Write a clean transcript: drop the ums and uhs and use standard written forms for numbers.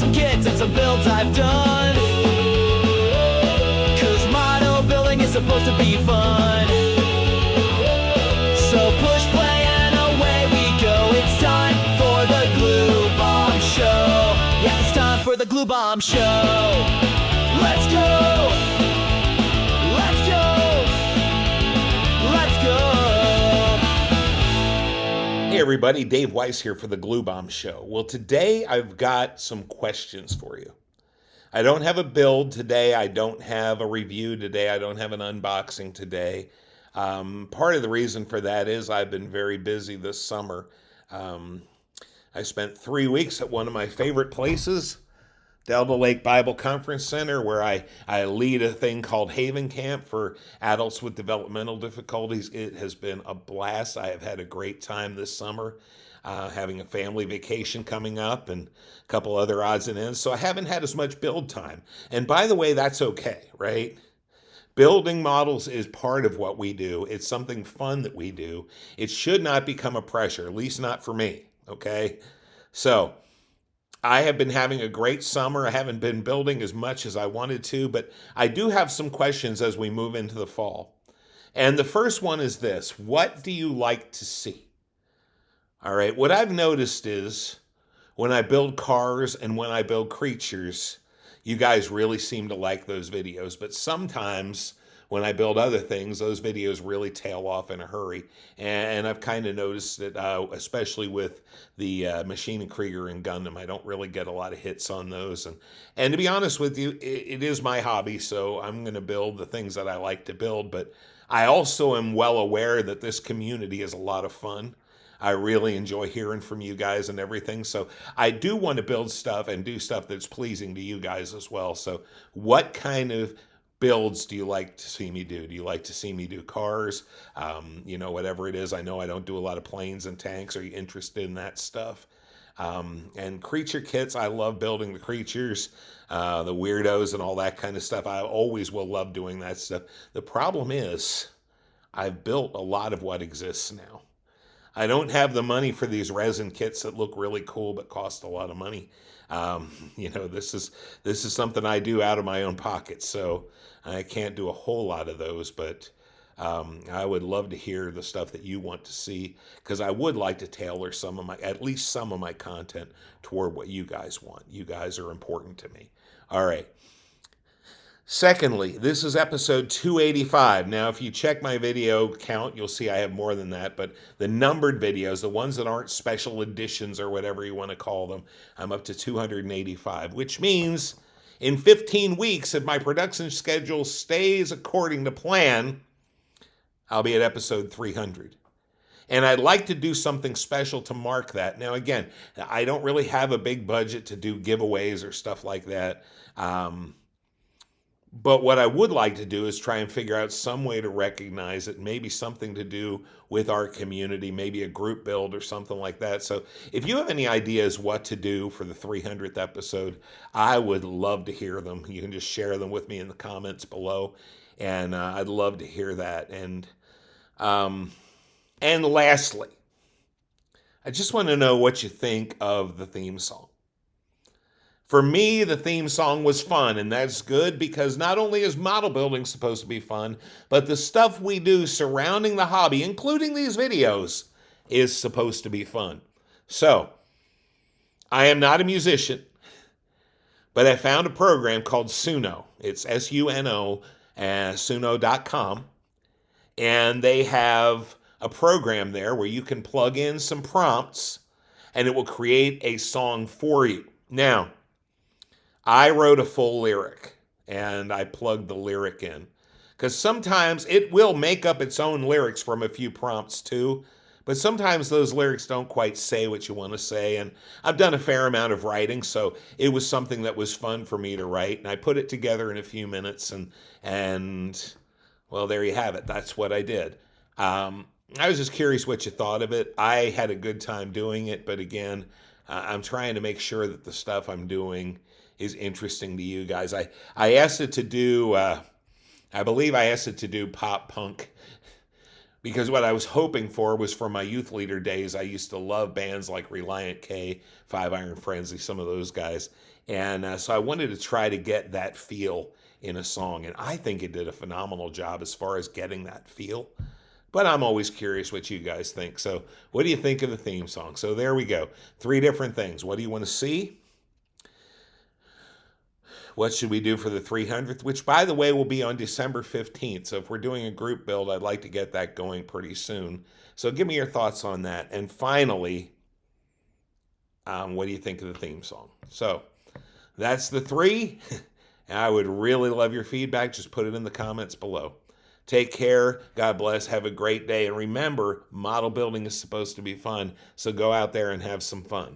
some kits and some builds I've done. Cause model building is supposed to be fun. So push play and away we go. It's time for the Glue Bomb Show. Yeah, it's time for the Glue Bomb Show. Let's go! Let's go! Let's go! Hey everybody, Dave Weiss here for the Glue Bomb Show. Well, today I've got some questions for you. I don't have a build today. I don't have a review today. I don't have an unboxing today. Part of the reason for that is I've been very busy this summer. I spent 3 weeks at one of my favorite places, Delta Lake Bible Conference Center, where I lead a thing called Haven Camp for adults with developmental difficulties. It has been a blast. I have had a great time this summer, having a family vacation coming up and a couple other odds and ends. So I haven't had as much build time. And by the way, that's okay, right? Building models is part of what we do. It's something fun that we do. It should not become a pressure, at least not for me, okay? So I have been having a great summer. I haven't been building as much as I wanted to, but I do have some questions as we move into the fall. And the first one is this: what do you like to see? All right, what I've noticed is when I build cars and when I build creatures, you guys really seem to like those videos, but sometimes when I build other things, those videos really tail off in a hurry. And I've kind of noticed that, especially with the Machine and Krieger and Gundam, I don't really get a lot of hits on those. And to be honest with you, it is my hobby, so I'm going to build the things that I like to build. But I also am well aware that this community is a lot of fun. I really enjoy hearing from you guys and everything. So I do want to build stuff and do stuff that's pleasing to you guys as well. So what kind of builds do you like to see me do? Do you like to see me do cars? Whatever it is. I know I don't do a lot of planes and tanks. Are you interested in that stuff? And creature kits, I love building the creatures, the weirdos and all that kind of stuff. I always will love doing that stuff. The problem is I've built a lot of what exists now. I don't have the money for these resin kits that look really cool but cost a lot of money. This is something I do out of my own pocket, so I can't do a whole lot of those, but I would love to hear the stuff that you want to see, because I would like to tailor at least some of my content toward what you guys want. You guys are important to me. All right. Secondly, this is episode 285. Now, if you check my video count, you'll see I have more than that, but the numbered videos, the ones that aren't special editions or whatever you want to call them, I'm up to 285, which means in 15 weeks, if my production schedule stays according to plan, I'll be at episode 300. And I'd like to do something special to mark that. Now, again, I don't really have a big budget to do giveaways or stuff like that. But what I would like to do is try and figure out some way to recognize it, maybe something to do with our community, maybe a group build or something like that. So if you have any ideas what to do for the 300th episode, I would love to hear them. You can just share them with me in the comments below, and I'd love to hear that. And lastly, I just want to know what you think of the theme song. For me, the theme song was fun, and that's good because not only is model building supposed to be fun, but the stuff we do surrounding the hobby, including these videos, is supposed to be fun. So, I am not a musician, but I found a program called Suno. It's Suno, Suno.com, and they have a program there where you can plug in some prompts, and it will create a song for you. Now, I wrote a full lyric, and I plugged the lyric in, because sometimes it will make up its own lyrics from a few prompts too, but sometimes those lyrics don't quite say what you want to say, and I've done a fair amount of writing, so it was something that was fun for me to write, and I put it together in a few minutes, and well, there you have it. That's what I did. I was just curious what you thought of it. I had a good time doing it, but again, I'm trying to make sure that the stuff I'm doing is interesting to you guys. I asked it to do, I believe I asked it to do pop punk, because what I was hoping for was from my youth leader days. I used to love bands like Relient K, Five Iron Frenzy, some of those guys. And so I wanted to try to get that feel in a song. And I think it did a phenomenal job as far as getting that feel. But I'm always curious what you guys think. So what do you think of the theme song? So there we go. 3 different things. What do you want to see? What should we do for the 300th? Which, by the way, will be on December 15th. So if we're doing a group build, I'd like to get that going pretty soon. So give me your thoughts on that. And finally, what do you think of the theme song? So that's the 3. I would really love your feedback. Just put it in the comments below. Take care. God bless. Have a great day. And remember, model building is supposed to be fun. So go out there and have some fun.